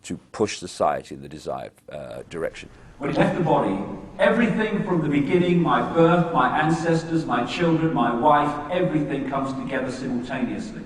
to push society in the desired direction. When he left the body, everything from the beginning, my birth, my ancestors, my children, my wife, everything comes together simultaneously.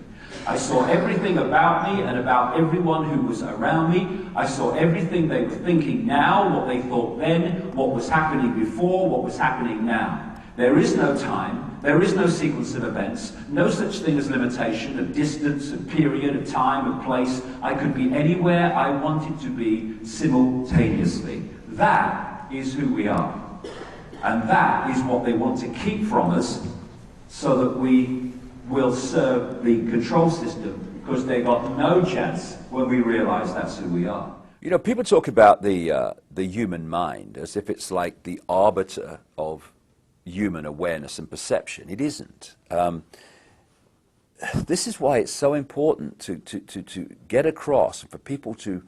I saw everything about me and about everyone who was around me. I saw everything they were thinking now, what they thought then, what was happening before, what was happening now. There is no time, there is no sequence of events, no such thing as limitation of distance, of period, of time, of place. I could be anywhere I wanted to be simultaneously. That is who we are. And that is what they want to keep from us so that we will serve the control system, because they got no chance when we realize that's who we are. You know, people talk about the human mind as if it's like the arbiter of human awareness and perception. It isn't. This is why it's so important to get across, for people to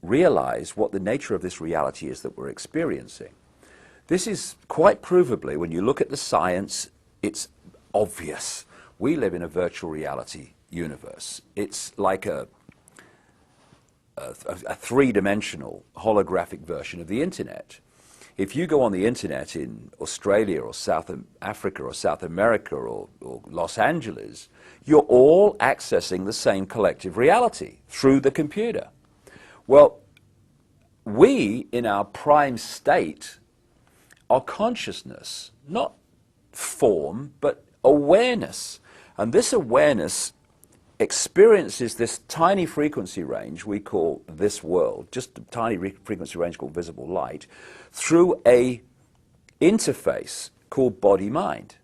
realize what the nature of this reality is that we're experiencing. This is quite provably, when you look at the science, it's obvious. We live in a virtual reality universe. It's like a three-dimensional holographic version of the internet. If you go on the internet in Australia or South Africa or South America or Los Angeles, you're all accessing the same collective reality through the computer. Well, we, in our prime state, are consciousness, not form, but awareness. And this awareness experiences this tiny frequency range we call this world, just a tiny frequency range called visible light, through a interface called body-mind.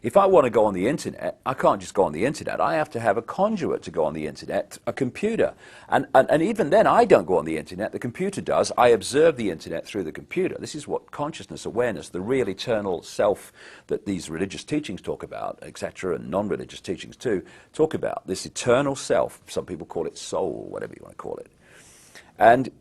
If I want to go on the internet, I can't just go on the internet. I have to have a conduit to go on the internet, a computer. And even then, I don't go on the internet. The computer does. I observe the internet through the computer. This is what consciousness, awareness, the real eternal self that these religious teachings talk about, etc., and non-religious teachings too, talk about. This eternal self. Some people call it soul, whatever you want to call it. And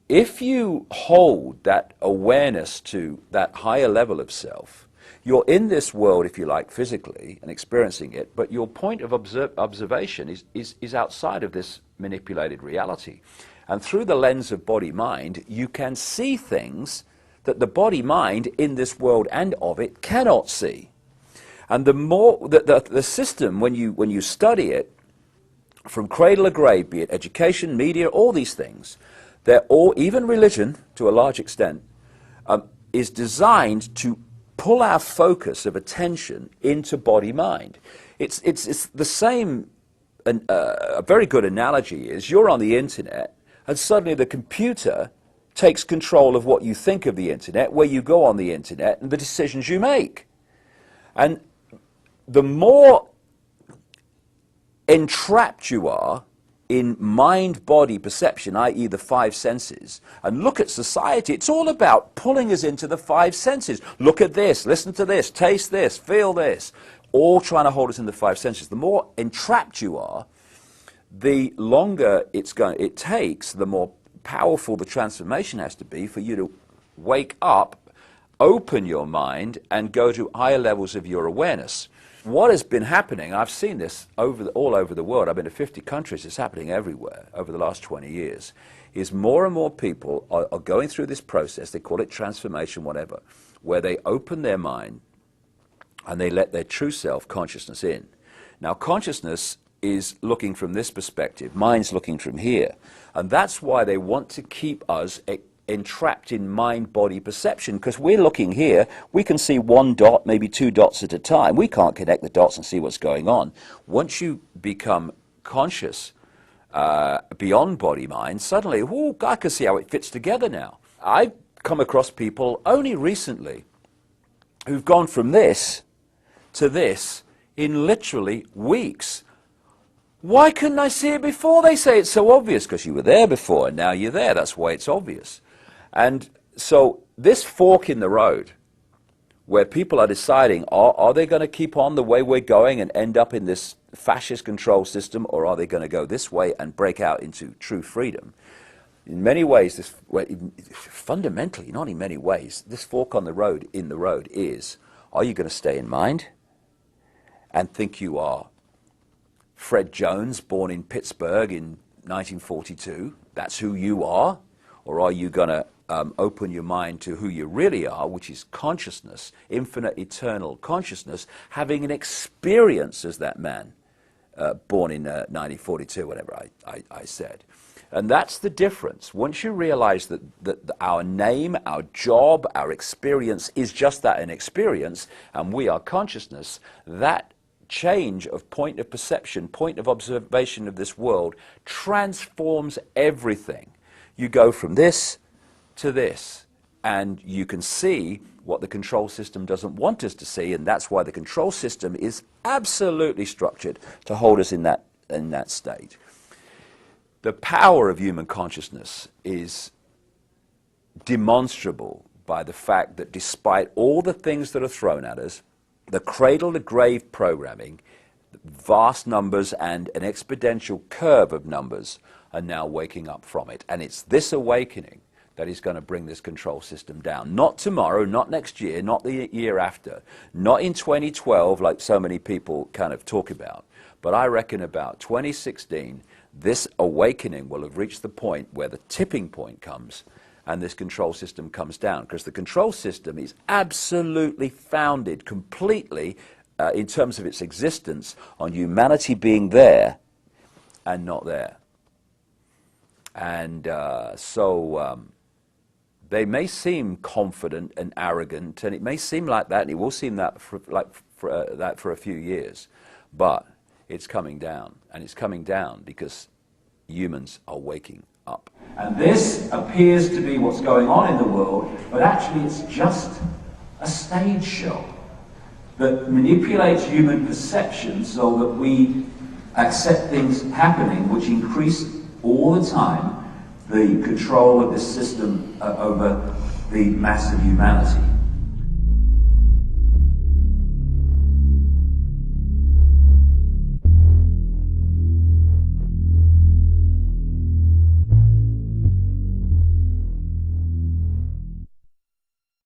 if you hold that awareness to that higher level of self, you're in this world, if you like, physically and experiencing it, but your point of observation is outside of this manipulated reality. And through the lens of body-mind, you can see things that the body-mind in this world and of it cannot see. And the more the system, when you study it, from cradle to grave, be it education, media, all these things, they're all, even religion to a large extent, is designed to pull our focus of attention into body-mind. It's the same, a very good analogy is you're on the internet and suddenly the computer takes control of what you think of the internet, where you go on the internet, and the decisions you make. And the more entrapped you are in mind-body perception, i.e. the five senses, and look at society, it's all about pulling us into the five senses. Look at this, listen to this, taste this, feel this, all trying to hold us in the five senses. The more entrapped you are, the longer it takes, the more powerful the transformation has to be for you to wake up, open your mind, and go to higher levels of your awareness. What has been happening, I've seen this all over the world, I've been to 50 countries, it's happening everywhere over the last 20 years, is more and more people are going through this process, they call it transformation, whatever, where they open their mind and they let their true self consciousness in. Now consciousness is looking from this perspective, mind's looking from here, and that's why they want to keep us entrapped in mind-body perception, because we're looking here, we can see one dot, maybe two dots at a time. We can't connect the dots and see what's going on. Once you become conscious beyond body-mind, suddenly, oh, I can see how it fits together now. I've come across people only recently who've gone from this to this in literally weeks. Why couldn't I see it before? They say it's so obvious, because you were there before and now you're there. That's why it's obvious. And so this fork in the road, where people are deciding, are they going to keep on the way we're going and end up in this fascist control system, or are they going to go this way and break out into true freedom? In many ways, fundamentally, not in many ways, this fork in the road is, are you going to stay in mind and think you are Fred Jones, born in Pittsburgh in 1942, that's who you are? Or are you going to open your mind to who you really are, which is consciousness, infinite, eternal consciousness, having an experience as that man born in 1942, whatever I said. And that's the difference. Once you realize that our name, our job, our experience is just that, an experience, and we are consciousness, that change of point of perception, point of observation of this world transforms everything. You go from this to this, and you can see what the control system doesn't want us to see, and that's why the control system is absolutely structured to hold us in that state. The power of human consciousness is demonstrable by the fact that despite all the things that are thrown at us, the cradle-to-grave programming, vast numbers and an exponential curve of numbers are now waking up from it. And it's this awakening that is going to bring this control system down. Not tomorrow, not next year, not the year after, not in 2012 like so many people kind of talk about, but I reckon about 2016, this awakening will have reached the point where the tipping point comes and this control system comes down. Because the control system is absolutely founded completely in terms of its existence on humanity being there and not there. And they may seem confident and arrogant, and it may seem like that, and it will seem that for a few years, but it's coming down, and it's coming down because humans are waking up. And this appears to be what's going on in the world, but actually it's just a stage show that manipulates human perception so that we accept things happening which increase all the time the control of this system over the mass of humanity.